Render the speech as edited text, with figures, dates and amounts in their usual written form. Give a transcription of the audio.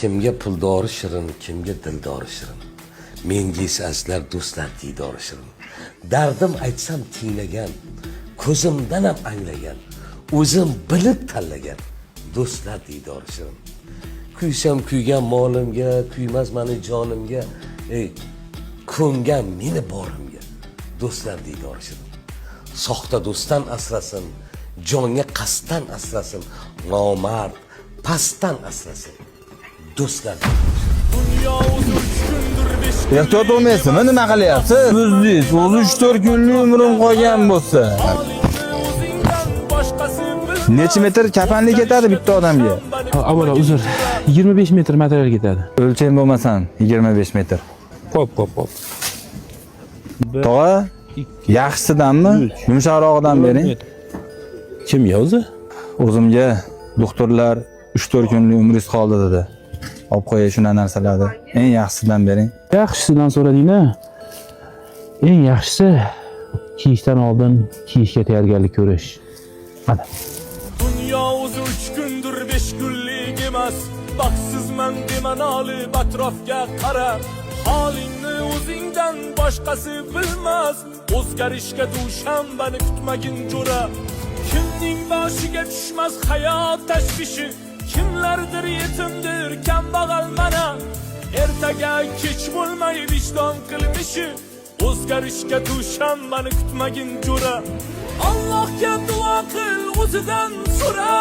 Kimga puldori shirin, kimga dildori shirin. Menga esa aslar do'stlar diydori shirin. Dardim aytsam tinglagan, ko'zimdan ham anglagan, o'zim bilib tanlagan do'stlar diydori shirin. Kuysam kuygan molimga, kuymas meni jonimga, ko'ngan meni borimga do'stlar diydori shirin. Soxta do'stdan asrasin, jonga qasddan asrasin, nomard pastdan asrasin do'stlar. Ehtiyot bo'lmaysizmi, nima qilyapsiz? O'zingiz 34 kunlik umrim qolgan bo'lsa. Necha metr kafanlik ketadi bitta odamga? Avvalo uzr, 25 metr material ketadi. O'lcham bo'lmasam 25 metr. Hop. Tog'a, yaxshisidanmi? Yumshoqroqdan bering. Kimga o'zi? O'zimga doktorlar 3-4 kunlik umringiz qoldi dedi. Olib qo'yay shuna narsalarni. Eng yaxshisidan bering. Yaxshisidan so'radingmi? Eng yaxshisi kiyishdan oldin kiyishga tayyorgarlik ko'rish. Mana. Dünya o'zi 3 kundir 5 kunlik emas. Baxtsizman dema nolib atrofga qara. Holingni o'zingdan boshqasi bilmas. O'zgarishga dushanbani kutmagin jo'ra. Kimning boshiga tushmas hayot tashvishi. Kimlardir yetimdir, kambag'al mana. Ertaga kech bo'lmay vijdon qilmishi. O'zgarishga dushanbani kutmagin jo'ra. Allohga duo qil, o'zidan so'ra.